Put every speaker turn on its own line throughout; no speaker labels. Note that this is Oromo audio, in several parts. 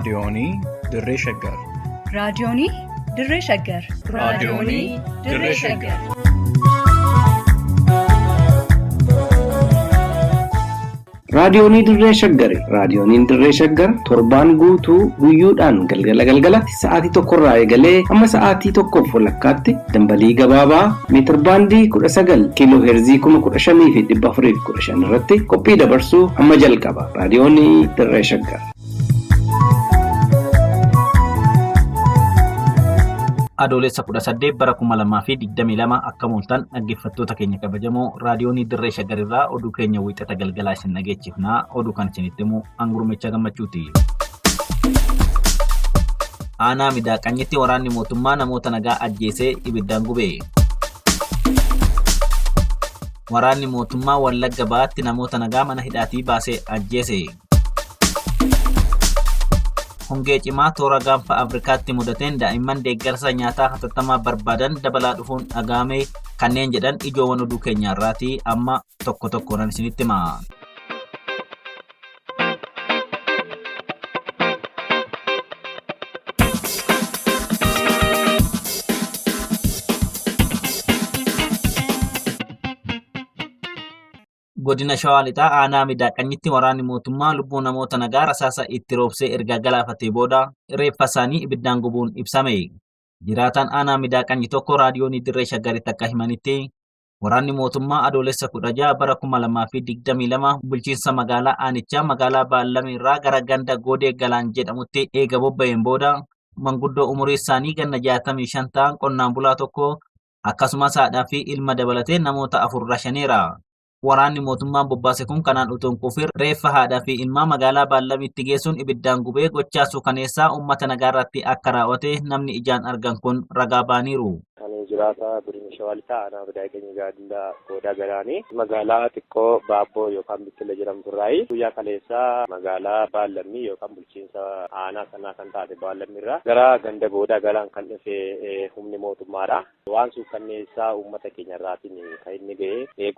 Raadiyoonii Dirree Shaggar.
Raadiyoonii Dirree Shaggar.
Raadiyoonii Dirree Shaggar.
Raadiyoonii Dirree Shaggar. Raadiyooniin Dirree Shaggar torbaan guutuu guyyoodhaan galgalatti sa'aatii tokkorraa eegalee amma sa'aatii tokkoof walakkaatti dambalii gabaabaa meetir baandii 19 kiiloo heerzii 15,415 irratti qophii dabarsuu amma jalqaba. Raadiyoonii Dirree Shaggar.
Adoolessa 18 bara 2022 akka mooltan dhaggeeffattoota keenya kabajamoo raadiyoonii Dirree Shaggar irraa oduu keenya wiixata galgalaa isin dhageechifnaa. Oduu kan isinitti himu Angurumechaa Gammachuuti. Aanaa Midaaqanyitti waraanni mootummaa namoota nagaa ajjeesee ibiddaan gube. Waraanni mootummaa Wallagga Bahaatti namoota nagaa mana hidhaatii baasee ajjeese. Hongee cimaa toora gaanfa Afrikaatti mudateen daa'imman deeggarsa nyaataa hatattamaa barbaadan dabalaa dhufuun dhaga'ame. Kanneen jedhan ijoowwan oduu keenyaarraati. Amma tokko tokkoon isinitti hima. Godina Shawaa Lixaa aanaa Midaaqanyitti waraanni mootummaa lubbuu namoota nagaa rasaasa itti roobsee erga galaafatee booda reeffa isaanii ibiddaan gubuun ibsame. Jiraataan aanaa Midaaqanyi tokko raadiyoonii Dirree Shaggaritti akka himanitti waraanni mootummaa adoolessa 16 bara 2022 bulchiinsa magaalaa Aanichaa magaalaa Baallamee irraa gara ganda Goodee Galaan jedhamutti eega bobba'een booda manguddoo umurii isaanii ganna 65 ta'an qonnaan bulaa tokko akkasumas haadhaa fi ilma dabalatee namoota 4 rashaneera. Waraanni mootummaan bobbaase kun kanaan utuun kufir reeffa haadhaa fi ilmaa magaalaa Baallamiitti geessuun ibiddaan gubee gochaa suukaneessaa uummata nagaarratti akka raawwate namni ijaan argan kun ragaa baaniiru.
Jiraata Godina Shawaa Lixaa aanaa Midaaqanyi gaadilla Goodaa Galaanii magaalaa xiqqoo Baabboo yookaan Bittilla jedhamturraayi guyyaa kaleessaa magaalaa Baallamii yookaan bulchiinsa aanaa sanaa kan taate Baallammiirraa gara ganda Goodaa Galaan kan dhufe humni mootummaadha. Waan suukanneessaa uummata keenya irraatiin kan inni ga'e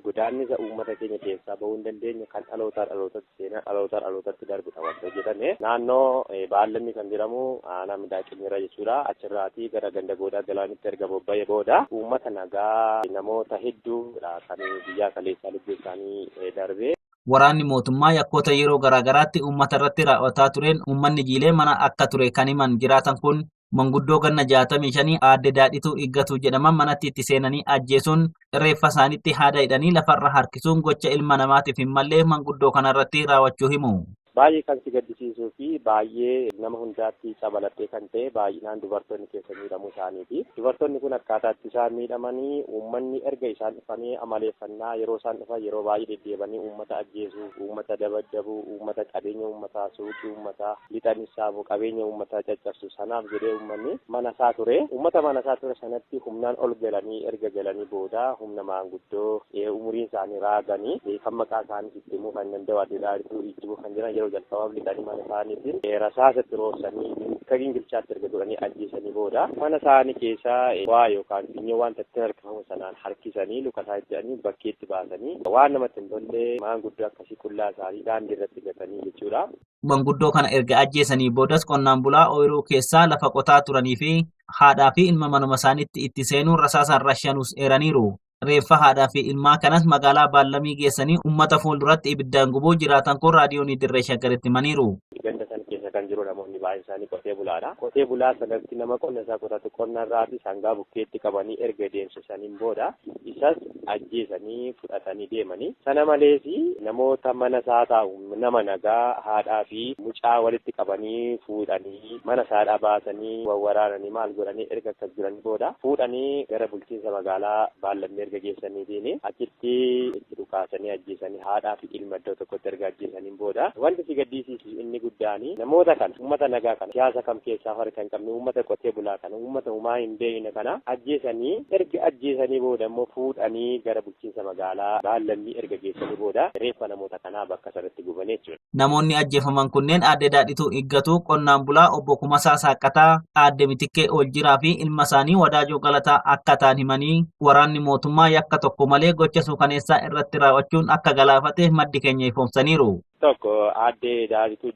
godaannisa uummata keenya keessaa bahuu hin dandeenye kan dhalootaa dhalootatti seenaa dhalootaa dhalootatti darbudha wanta hojjetame naannoo Baallamii kan jedhamu aanaa Midaaqanyiirra jechuudha. Achirraatii gara ganda Goodaa Galaanitti erga bobba'ee booda uummata nagaa namoota hedduu kan biyyaa kaleessaa lubbuu isaanii darbe.
Waraanni mootummaa yakkoota yeroo garaagaraatti uummata irratti raawwataa tureen uummanni jiilee mana akka ture kan himan jiraatan kun manguddoo ganna 65 aadde daadhituu Iggatu jedhaman manatti itti seenanii ajjeesuun reeffa isaaniitti haada hidhanii lafarra harkisuun gocha ilma namaatiif hin mallee manguddoo kanarratti raawwachuu himu.
Baay'ee kan si gaddisiisuu fi baay'ee nama hundaatti sabalattee kan ta'e baay'inaan dubartoonni keessa miidhamuu isaaniiti. Dubartoonni kun akkaataatti isaan miidhamanii uummanni erga isaan dhufanii amaleeffannaa yeroo isaan dhufan yeroo baay'ee deddeebanii uummata ajjeesuu, uummata dabadabuu, uummata qabeenya uummataa suuqii uummataa lixanii saamu qabeenya uummataa caccabsu sanaaf jedhee uummanni mana isaa ture. Uummata mana isaa ture sanatti humnaan ol galanii erga galanii booda humna maanguddoo umuriin isaanii raaganii kan maqaa isaanii itti himuu kan danda'u adda daadhituu ijjibuu kan jiran yeroo jalqabaaf lixanii mana isaaniitiin rasaasatti roobsanii akka gingilchaatti erga godhanii ajjeesanii booda mana isaanii keessaa waa yookaan finyoo wanta itti harkifamu sanaan harkisanii luka isaa jedhanii bakkeetti baasanii waan namatti hin tolle maanguddoo akkasii qullaa isaanii daandii irratti gatanii jechuudha.
Manguddoo kana erga ajjeesanii boodas qonnaan bulaa ooyiruu keessaa lafa qotaa turanii fi haadhaa fi ilma manuma isaaniitti itti seenuun rasaasaan rashanuus eeraniiru. Reeffa haadhaa fi ilmaa kanas magaalaa Baallamii geessanii uummata fuulduratti ibiddaan gubuu jiraatan kun raadiyoonii Dirree Shaggaritti himaniiru.
Ganda sana keessa kan jiru namoonni baay'een isaanii qotee bulaadha. Qotee bulaa sanatti nama qonna isaa qotatu qonna irraatii sangaa bukkeetti qabanii erga deemsisaniin booda isas ajjeesanii fudhatanii deemanii. Sana malees namoota mana isaa taa'u nama nagaa haadhaa fi mucaa walitti qabanii fuudhanii mana isaadhaa baasanii wawwaraananii maal godhanii erga akkas jiranii booda fuudhanii gara bulchiinsa magaalaa Baallamii geessaniitiin achitti itti dhukaasanii ajjeesanii haadhaa fi ilma iddoo tokkotti erga ajjeesaniin booda wanti si gaddisiisu inni guddaani namoota kana uummata nagaa kana siyaasa kam keessaa harka hin qabne uummata qotee bulaa kana uummata uumaa hin beekne kana ajjeesanii erga ajjeesanii booda immoo fuudhanii gara bulchiinsa magaalaa Baallamii erga geessanii booda reeffa namoota kanaa bakka sanatti gubanii jechuudha.
Namoonni ajjeefaman kunneen aadde Daadhituu Iggatu, qonnaan bulaa obbo Kumasaa Saaqqataa, aadde Mitikkee Ooljiraa fi ilma isaanii Wadaajoo Galataa akka ta'an himanii waraanni mootummaa yakka tokko malee gocha suukaneessaa irratti raawwachuun akka galaafate maddi keenya ifoomsaniiru.
Tokko aadde Daalituu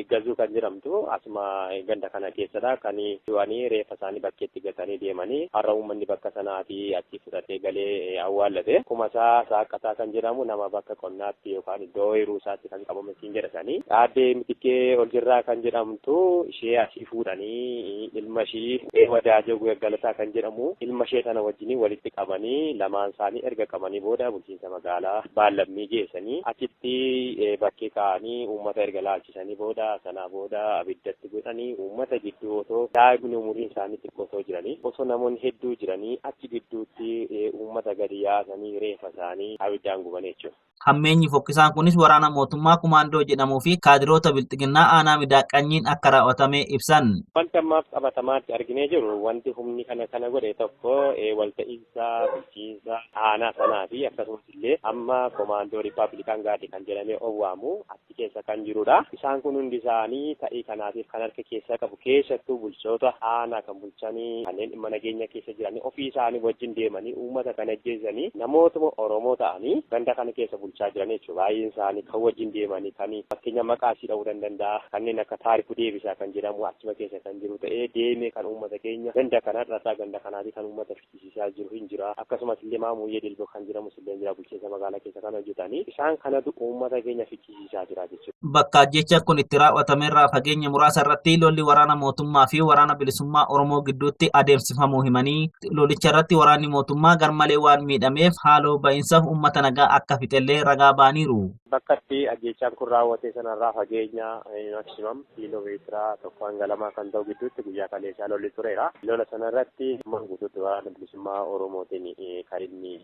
Iggazuu kan jedhamtu asuma ganda kana keessadha. Kan du'anii reeffa isaanii bakkeetti gatanii deemanii har'a uummanni bakka sanaatii achi fudhatee galee awwaallate. Kumasaa Saaqqataa kan jedhamu nama bakka qonnaatti yookaan iddoo ooyiruu isaatti kan qabame siin jedhatanii. Aadde Mitikkee Oljirraa kan jedhamtu ishee asii fuudhanii ilma ishii Wadaajoo Galataa kan jedhamu ilma ishee tana wajjin walitti qabanii lamaan isaanii erga qabanii booda bulchiinsa magaalaa Baallammii geessanii achitti bakkee ka'anii uummata erga laalchisanii booda sanaa booda abiddatti godhanii uummata gidduu otoo daa'imni umuriin isaanii xiqqoo otoo jiranii osoo namoonni hedduu jiranii achi gidduutti uummata gadi yaasanii reeffa isaanii abiddaan guban jechuudha.
Hammeenyi fokkisaan kunis waraana mootummaa kumaandoo jedhamuu fi kaadiroota bilxiginnaa aanaa midaaqanyiin akka raawwatame ibsan.
Wanti ammaaf qabatamaatti arginee jiru wanti humni kana godhe tokko walta'iinsa bulchiinsa aanaa sanaa fi akkasumas illee amma komaandoo riippaabilikaan gaadii kan jedhamee owwaamu achi keessa kan jirudha. Isaan kun hundi isaanii ta'ii kanaatiif kan harka keessa qabu keessattuu bulchoota aanaa kan bulchanii kanneen dhimma nageenya keessa jiranii ofii isaanii wajjin deemanii uummata kana ajjeesanii namootuma Oromoo ta'anii ganda kana keessa bulchaa jiran jechuudha. Baay'een isaanii kan wajjin deemanii kan fakkeenya maqaa ishii dha'uu danda'a kanneen akka Taarikuu Deebisaa kan jedhamu achuma keessa kan jiru ta'ee deemee kan uummata keenya ganda kana irraa ganda kanaatii kan uummata fichisiisaa jiru hin jira. Akkasumas illee Maamuyyee Dilboo kan jedhamu illee jira bulchiinsa magaalaa keessa kan hojjetanii isaan kanatu uummata keenya fichisiisaa jira jechuudha.
Bakka ajjeechaan kun itti raawwatamerraa fageenya muraasa irratti lolli waraana mootummaa fi waraana bilisummaa Oromoo gidduutti adeemsifamuu himanii lolicha irratti waraanni mootummaa garmalee waan miidhameef haaloo ba'iinsa uummata nagaa akka fixellee ragaa ba'aniiru.
Bakka itti ajjeechaan kun raawwate sanarraa fageenya maksimam kiiloomeetira 1.2 kan ta'u gidduutti guyyaa kaleessaa lolli tureera. Lola sanarratti guutuutti waraana bilisummaa Oromootiin kan inni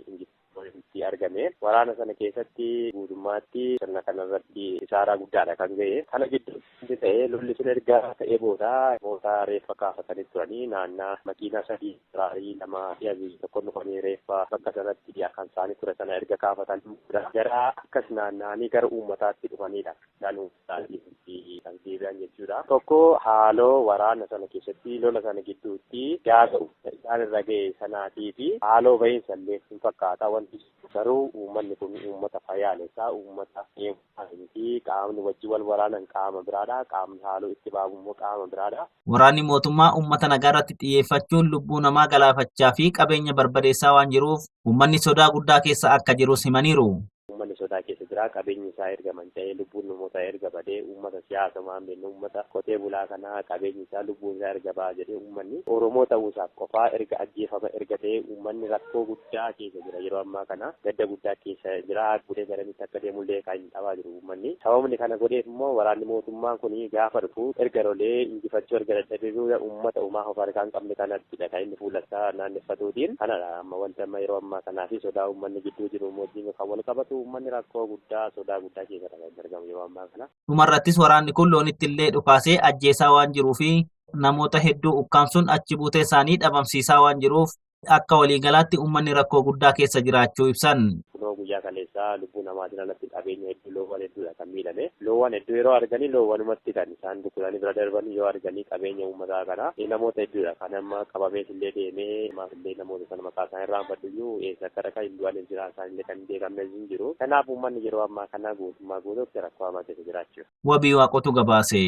itti argame. Waraana sana keessatti guutummaatti sirna kanarratti isaaraa guddaadha kan ga'e. Kana gidduutti ta'ee lolli sun erga ta'ee booda reeffa kaafatanii turanii naannaa makiinaa 3 raarii 2 fi abiyyi tokko dhufanii reeffa bakka sanatti kan isaanii ture sana erga kaafatan gara akkas naanna'anii gara uummataatti dhufanidha. Naannoo isaanii kan deebi'an jechuudha. Tokko haaloo waraana sana keessatti lola sana gidduutti gaafa isaan irra ga'e sanaatii fi haaloo ba'iinsa illee hin fakkaata wanti garuu uummanni kun uummata fayyaalessaa uummata fi qaamni wajji wal waraanan qaama biraadha. Qaamni haaloo itti baabu immoo qaama biraadha.
Waraanni mootummaa uummata nagaa irratti xiyyeeffachuun lubbuu namaa galaafachaa fi qabeenya barbadeessaa waan jiruuf uummanni sodaa guddaa keessa akka jirus himaniiru.
Uummanni sodaa keessa jira. Qabeenyi isaa erga manca'ee lubbuun namoota erga badee uummata siyaasa maamillee uummata qotee bulaa kanaa qabeenyi isaa lubbuun isaa erga ba'a jedhee uummanni Oromoo ta'uusaaf qofaa erga ajjeefama erga ta'ee uummanni rakkoo guddaa keessa jira. Yeroo ammaa kana gadda guddaa keessa jira. Gudee garamitti akka deemullee kan hin dhabaa jiru uummanni. Sababni kana godheef immoo waraanni mootummaan kun gaafa dhufu erga lolee injifachuu erga dadhabee uummata uumaa of harkaa hin qabne kanattidha kan inni fuulasaa naanneffatuutiin kanadha amma wanti amma yeroo ammaa kanaa fi sodaa uummanni gidduu jiru wajjin kan wal qabatu uummanni rakkoo guddaa sodaa guddaa keessa kan argamu yeroo ammaa kana.
Dhumarrattis waraanni kun loonitti illee dhukaasee ajjeesaa waan jiruu fi namoota hedduu ukkaamsuun achi buutee isaanii dhabamsiisaa waan jiruuf akka waliigalaatti uummanni rakkoo guddaa keessa jiraachuu ibsan.
Guyyaa kaleessaa lubbuu namaatiin alatti qabeenya hedduu loowwan hedduudha kan miidhame. Loowwan hedduu yeroo arganii loowwanumatti kan isaan dukkuranii bira darban yoo arganii qabeenya uummataa kana namoota hedduudha kan amma qabamees illee deemee maaf illee namoota sana maqaa isaan irraa badduyyuu eessa akka dhaqaa hin du'an jira isaan illee kan beekamne hin jiru. Kanaaf uummanni yeroo ammaa kana guutummaa guutuutti rakkoo hamaa keessa jiraachuu.
Wabii Waaqotu gabaase.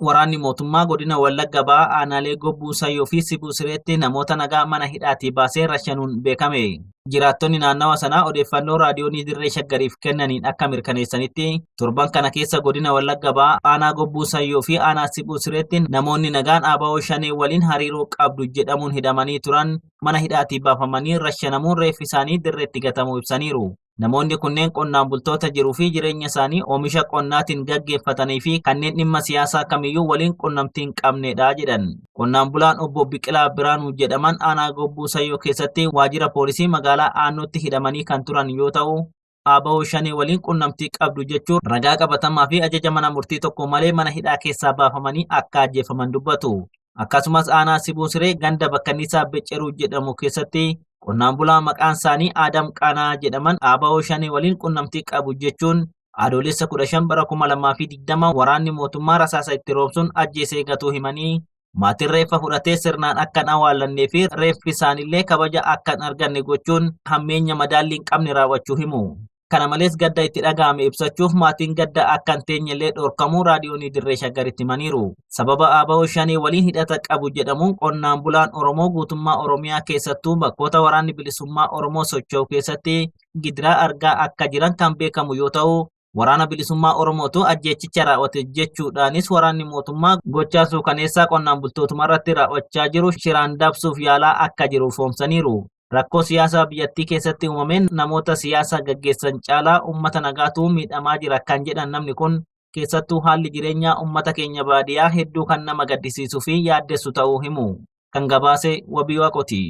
Waraanni mootummaa godina Wallagga Ba'aa aanaalee Gobbuu Sayyoo fi Sibuu Sireetti namoota nagaa mana hidhaatii baasee rashanuun beekame. Jiraattonni naannawa sanaa odeeffannoo raadiyoonii Dirree Shaggariif kennaniin akka mirkaneessanitti torban kana keessa godina Wallagga Ba'aa aanaa Gobbuu Sayyoo fi aanaa Sibuu Sireetti namoonni nagaan ABO Shanee waliin hariiroo qabdu jedhamuun hidhamanii turan mana hidhaatii baafamanii rashanamuun reeffi isaanii dirreetti gatamuu ibsaniiru. Namoonni kunneen qonnaan bultoota jiruu fi jireenya isaanii oomisha qonnaatiin gaggeeffatanii fi kanneen dhimma siyaasaa kamiyyuu waliin qunnamtii hin qabnedha jedhan. Qonnaan bulaan obbo Biqilaa Biraanuu jedhaman aanaa Gobbuu Sayyoo keessatti waajjira poolisii magaalaa Aannootti hidhamanii kan turan yoo ta'u, ABO Shanee waliin qunnamtii qabdu jechuun ragaa qabatamaa fi ajaja mana murtii tokko malee mana hidhaa keessaa baafamanii akka ajjeefaman dubbatu. Akkasumas aanaa Sibuu Siree ganda Bakkanniisaa Becceruu jedhamu keessatti qonnaan bulaa maqaan isaanii Adam Qanaa jedhaman ABO Shanee waliin qunnamtii qabu jechuun adoolessa 15 bara 2020 waraanni mootummaa rasaasa itti roobsuun ajjeesee gatuu himanii Maatiin reeffa fudhatee sirnaan akka hin awwaallannee fi reeffi isaanillee kabaja akka hin arganne gochuun hammeenya madaallii hin qabne raawwachuu himu. Kana malees gadda itti dhaga'ame ibsachuuf maatiin gadda akka hin teenyellee dhorkamuu raadiyoonii Dirree Shaggaritti himaniiru. Sababa ABO shanee waliin hidhata qabu jedhamuun qonnaan bulaan Oromoo guutummaa Oromiyaa keessattuu bakkoota waraanni bilisummaa Oromoo socho'u keessatti gidiraa argaa akka jiran kan beekamu yoo ta'u, waraana bilisummaa Oromootu ajjeechicha raawwate jechuudhaanis waraanni mootummaa gochaa suukaneessaa qonnaan bultootuma irratti raawwachaa jiru shiraan dabsuuf yaalaa akka jiru foomsaniiru. Rakkoo siyaasaa biyyattii keessatti uumameen namoota siyaasa gaggeessan caalaa uummata nagaatu miidhamaa jira kan jedhan namni kun keessattuu haalli jireenyaa uummata keenya baadiyyaa hedduu kan nama gaddisiisuu fi yaaddessu ta'uu himu. Kan gabaase Wabii Waaqoti.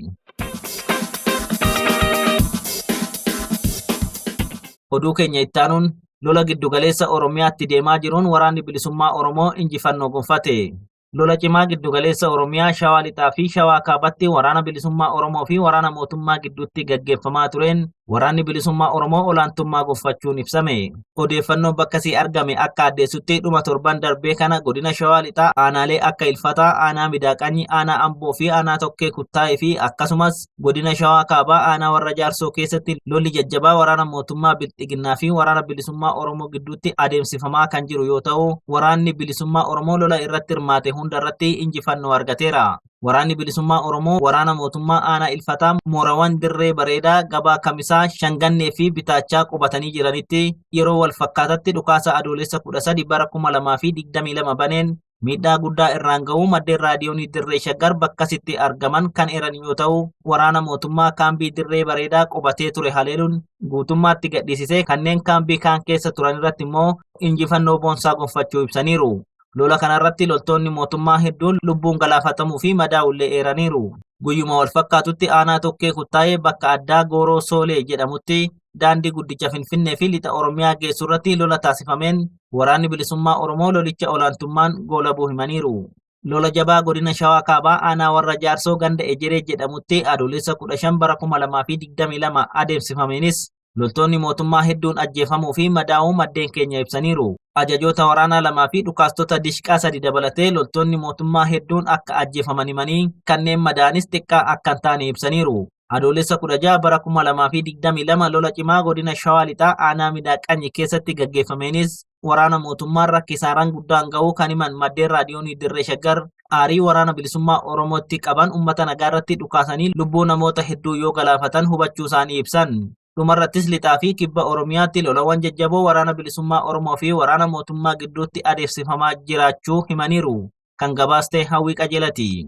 Oduu keenya ittaanuun lola giddugaleessa Oromiyaatti deemaa jiruun waraanni bilisummaa Oromoo injifannoo gonfate. Lola cimaa giddugaleessa Oromiyaa Shawaa Lixaa fi Shawaa Kaabatti waraana bilisummaa Oromoo fi waraana mootummaa gidduutti gaggeeffamaa tureen waraanni bilisummaa Oromoo olaantummaa gonfachuun ibsame. Odeeffannoon bakkasii argame akka addeessutti dhuma torban darbee kana godina Shawaa Lixaa aanaalee akka Ilfataa, aanaa Midaaqanyi, aanaa Amboo fi aanaa Tokkee Kuttaa'ee fi akkasumas godina Shawaa Kaabaa aanaa Warra Jaarsoo keessatti lolli jajjabaa waraana mootummaa Bilxiginnaa fi waraana bilisummaa Oromoo gidduutti adeemsifamaa kan jiru yoo ta'u, waraanni bilisummaa Oromoo lola irratti hirmaate hundarratti injifannoo argateera. Waraanni bilisummaa Oromoo waraana mootummaa aanaa Ilfataa moorawwan Dirree Bareedaa, Gabaa Kamisaa, Shangannee fi Bitaachaa qubatanii jiranitti yeroo wal fakkaatatti dhukaasa adoolessa 13 bara 2022 baneen miidhaa guddaa irraan ga'uu maddeen raadiyoonii Dirree Shaggar bakkasitti argaman kan eran yoo ta'u, waraana mootummaa kaambii Dirree Bareedaa qubatee ture haleeluun guutummaatti gadhiisisee kanneen kaambii kaan keessa turan irratti immoo injifannoo boonsaa gonfachuu ibsaniiru. Lola kanarratti loltoonni mootummaa hedduun lubbuun galaafatamuu fi madaa'ullee eeraniiru. Guyyuma wal fakkaatutti aanaa Tokkee Kuttaa'ee bakka addaa Gooroo Soolee jedhamutti daandii guddicha Finfinnee fi lixa Oromiyaa geessu irratti lola taasifameen waraanni bilisummaa Oromoo lolicha olaantummaan goolabuu himaniiru. Lola jabaa godina Shawaa Kaabaa aanaa Warra Jaarsoo ganda Ejeree jedhamutti adoolessa 15 bara 2022 adeemsifameenis loltoonni mootummaa hedduun ajjeefamuu fi madaa'uu maddeen keenya ibsaniiru. Ajajoota waraanaa 2 fi dhukaastota dishqaa 3 dabalatee loltoonni mootummaa hedduun akka ajjeefaman himanii kanneen madaa'anis xiqqaa akka hin taane ibsaniiru. Adoolessa 16 bara 2022 lola cimaa godina Shawaa Lixaa aanaa Midaaqanyi keessatti gaggeeffameenis waraana mootummaan rakkisaaraan guddaan ga'uu kan himan maddeen raadiyoonii Dirree Shaggar aarii waraana bilisummaa Oromootti qaban uummata nagaa irratti dhukaasanii lubbuu namoota hedduu yoo galaafatan hubachuu isaanii ibsan. Dhumarrattis lixaa fi kibba Oromiyaatti lolawwan jajjaboo waraana bilisummaa Oromoo fi waraana mootummaa gidduutti adeemsifamaa jiraachuu himaniiru. Kan gabaaste Hawwii Qajeelati.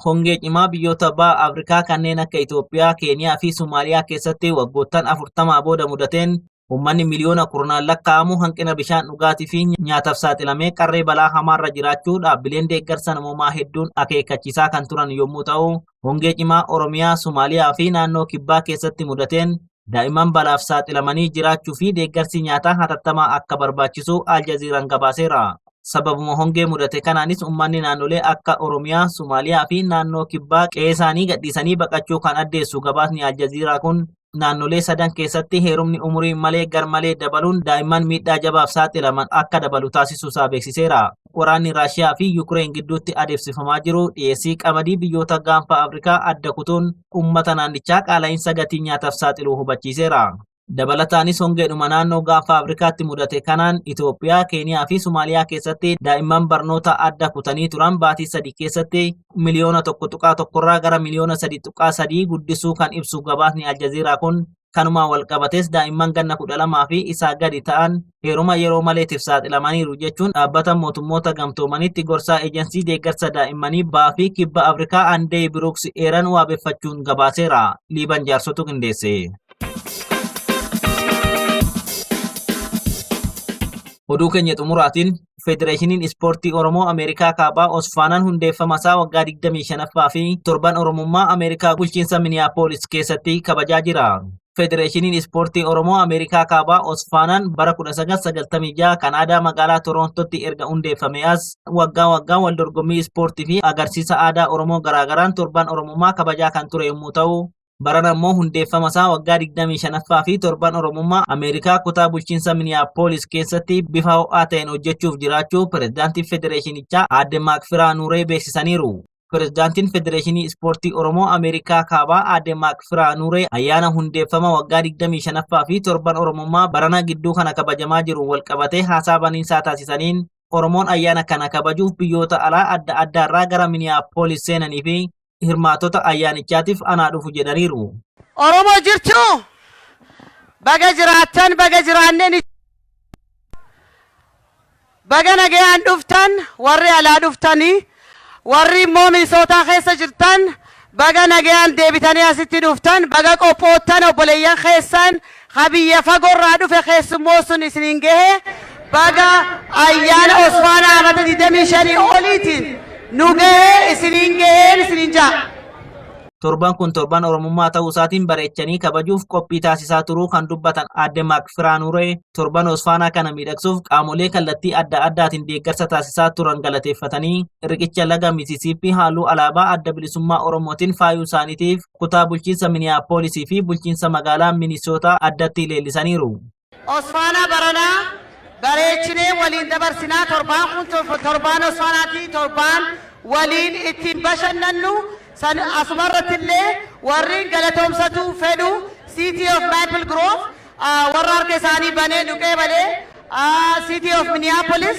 Hongee cimaa biyyoota baha Afrikaa kanneen akka Itoophiyaa, Keeniyaa fi Somaaliyaa keessatti waggoottan 40 booda mudateen uummanni miliyoona kurnaan lakkaa'amu hanqina bishaan dhugaatii fi nyaataaf saaxilamee qarree balaa hamaarra jiraachuu dhaabbileen deeggarsa namoomaa hedduun akeekkachiisaa kan turan yommuu ta'u, hongee cimaa Oromiyaa, Somaaliyaa fi naannoo kibbaa keessatti mudateen daa'imman balaaf saaxilamanii jiraachuu fi deeggarsi nyaataa hatattamaa akka barbaachisu Aljaziiraan gabaaseera. Sababuma hongee mudate kanaanis uummanni naannolee akka Oromiyaa, Somaaliyaa fi naannoo kibbaa qe'ee isaanii gadhiisanii baqachuu kan addeessu gabaasni Aljaziiraa kun naannolee sadan keessatti heerumni umurii malee garmalee dabaluun daa'imman miidhaa jabaaf saaxilaman akka dabalu taasisuusaa beeksiseera. Waraanni Raashiyaa fi Yukireen gidduutti adeemsifamaa jiru dhiyeessii qamadii biyyoota gaanfa Afrikaa adda kutuun uummata naannichaa qaala'insa gatii nyaataaf saaxiluu hubachiiseera. Dabalataanis hongeedhuma naannoo gaanfa Afrikaatti mudate kanaan Itoophiyaa, Keeniyaa fi Somaaliyaa keessatti daa'imman barnoota adda kutanii turan baatii 3 keessatti miliyoona 1.1 gara miliyoona 3.3 guddisuu kan ibsu gabaasni Aljaziiraa kun kanumaan walqabates daa'imman ganna 12 fi isaa gadi ta'an heeruma yeroo maleetiif saaxilamaniiru jechuun dhaabbata mootummoota gamtoomanitti gorsaa eejensii deeggarsa daa'immanii baha fi kibba Afrikaa Andee Biruuks eeran waabeffachuun gabaaseera. Liiban Jaarsotu qindeesse. Oduu keenya xumuraatiin Federeeshiniin Ispoortii Oromoo Ameerikaa Kaabaa Osfaanaan hundeeffama isaa waggaa 25ffaa fi torban Oromummaa Ameerikaa bulchiinsa Miniyaapolis keessatti kabajaa jira. Federeeshiniin Ispoortii Oromoo Ameerikaa Kaabaa Osfaanaan bara 1996 Kanaadaa magaalaa Torontootti erga hundeeffame as waggaa wal dorgommii ispoortii fi agarsiisa aadaa Oromoo garaagaraan torban Oromummaa kabajaa kan ture yommuu ta'u, Barana immoo hundeeffama isaa waggaa 25ffaa fi torban Oromummaa Ameerikaa kutaa bulchiinsa Minneapolis keessatti bifa ho'aa ta'een hojjechuuf jiraachuu pirezidaantii federeeshinichaa Aadde Maakfiraa Nuuree beeksisaniiru. Pirezidaantiin Federeeshinii Ispoortii Oromoo Ameerikaa Kaabaa Aadde Maakfiraa Nuuree ayyaana hundeeffama waggaa 25ffaa fi torban Oromummaa barana gidduu kana kabajamaa jiru walqabatee haasaa baniinsaa taasisaniin Oromoon ayyaana kana kabajuuf biyyoota alaa adda addaarraa gara Minneapolis seenanii fi hirmaatota ayyaanichaatiif anaa dhufu jedhaniiru.
Oromoo jirtu baga jiraattan baga jiraanneen baga nagayaan dhuftan warri alaa dhuftanii warri immoo Minisootaa keessa jirtan baga nagayaan deebitanii asitti dhuftan baga qophoottan obboleeyyan keessan biyya fagoorraa dhufe keessummoo sun isiniin gahe baga ayyaana Osfaanaa amata 25 oliitiin nu gahe isiniin gaheen isiniin jaa.
Torban kun torban Oromummaa ta'uu isaatiin bareechanii kabajuuf qophii taasisaa turuu kan dubbatan Aadde Maakfiraa Nuuree torban Osfaanaa kana miidhagsuuf qaamolee kallattii adda addaatiin deeggarsa taasisaa turan galateeffatanii riqicha laga Misisiippii halluu alaabaa adda bilisummaa Oromootiin faayuu isaaniitiif kutaa bulchiinsa Minneapolisii fi bulchiinsa magaalaa Minisootaa addatti leellisaniiru.
Osfaanaa baranaa bareechinee waliin dabarsinaa torbaan kun torbaan Osfaanaatii torbaan waliin ittiin bashannannu san asumarrattillee warri galatoomsatu fedhu City of Maple Grove warra harka isaanii banee dhuqee balee City of Minneapolis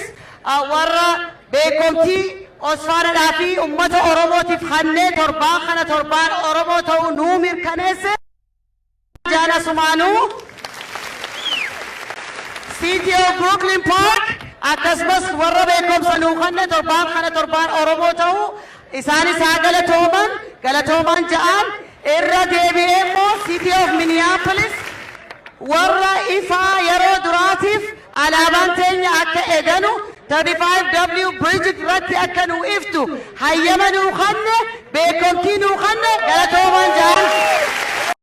warra beekomtii Osfaanaadhaa fi uummata Oromootiif kannee torbaan kana torbaan Oromoo ta'uu nuu mirkaneesse jaana sumaanuu City of Brooklyn Park akkasumas warra beekomsa nuu kannee torbaan kana torbaan Oromoo ta'uu isaanis haa galatooman ja'an irra deebi'ee immoo City of Minneapolis warra ifaa yeroo duraatiif alaabaan teenya akka eeganu 35W Bridge irratti akka nu iftu hayyama nuu kanne beekomtii nuu kanne galatooman ja'an.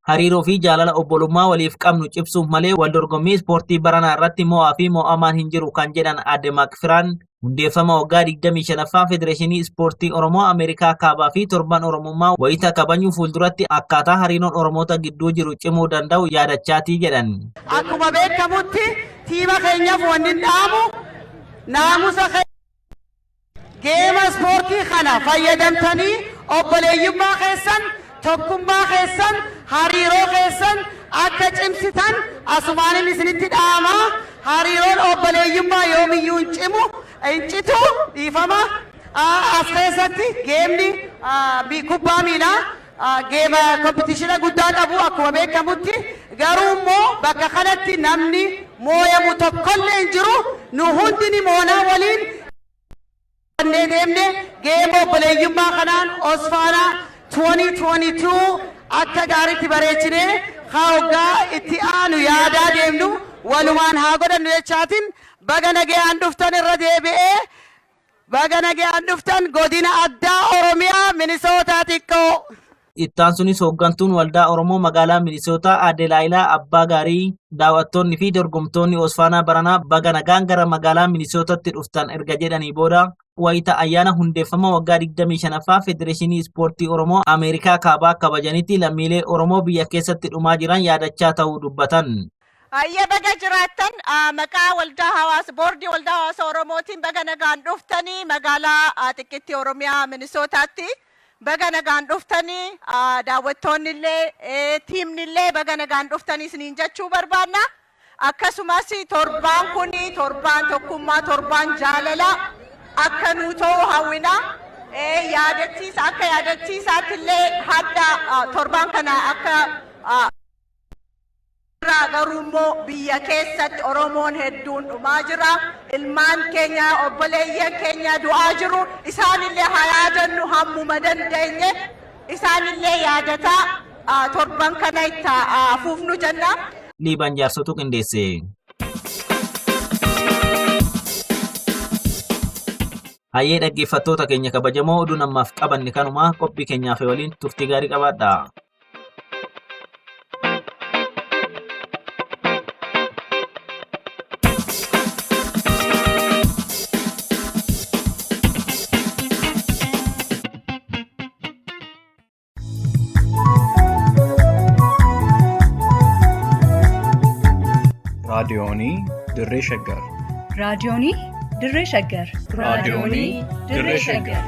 Hariiroo fi jaalala obbolummaa waliif qabnu cibsuuf malee wal dorgommii ispoortii baranaa irratti mo'aa fi mo'amaan hin jiru kan jedhan Aadde Maakfiraan hundeeffama waggaa 25ffaa Federeeshinii Ispoortii Oromoo Ameerikaa Kaabaa fi torban Oromummaa wayita kabajuu fuulduratti akkaataa hariiroon Oromoota gidduu jiru cimuu danda'u yaadachaatii jedhan.
Akkuma beekamutti tiima keenyaaf wanni dhaamu naamusa geema ispoortii kana fayyadamtanii obboleeyyummaa keessan tokkummaa keessan hariiroo keessan akka cimsitan asumaan isinitti dhaamaa hariiroon obboleeyyummaa yoomiyyuu hin cimu hin citu dhiifama as keessatti geemni kubbaa miilaa geema kompitishina guddaa qabu akkuma beekamutti garuu immoo bakka kanatti namni mooyamu tokkollee hin jiru nu hundi ni moonaa waliin deemne geema obboleeyyummaa kanaan Osfaanaa 2022 akka gaariitti bareechinee hoggaa itti aanu yaadaa deemnu walumaan haa godhannu jechaatiin baga nagayaan dhuftan irra deebi'ee baga nagayaan dhuftan godina addaa Oromiyaa Minisootaa xiqqoo.
Ittaan sunis hooggantuun waldaa Oromoo magaalaa Minisootaa Aadde Laayilaa Abbaa Gaarii daawwattoonni fi dorgomtoonni Osfaanaa baranaa baga nagaan gara magaalaa Minisootaatti dhuftan erga jedhanii booda wayita ayyaana hundeeffama waggaa 25ffaa Federeeshinii Ispoortii Oromoo Ameerikaa Kaabaa kabajanitti lammiilee Oromoo biyya keessatti dhumaa jiran yaadachaa ta'uu dubbatan.
Ayya baga jiraattan maqaa waldaa hawaasa boordii waldaa hawaasa Oromootiin baga nagaan dhuftanii magaalaa xiqqittii Oromiyaa Minisootaatti baga nagaan dhuftanii daawwattoonni illee tiimni illee baga nagaan dhuftanii isiniin jechuu barbaanna. Akkasumas torbaan kuni torbaan tokkummaa torbaan jaalala akka nu ta'u hawwina akka yaadachiisaatti illee hadda torbaan kana akka garuu immoo biyya keessatti Oromoon hedduun dhumaa jira. Ilmaan keenya obboleeyyan keenya du'aa jiru. Isaanillee haa yaadannu hammuma dandeenye. Isaanillee yaadataa torban kana itti afuufnu jenna.
Liibaan jaarsotu qindeesse. Hayyee dhaggeeffattoota keenya kabajamoo oduu namaaf qabanne kanuma qophii keenyaaf waliin turtii gaarii qabaadha.
raadiyoonii dirree shaggar
raadiyoonii dirree shaggar
raadiyoonii dirree shaggar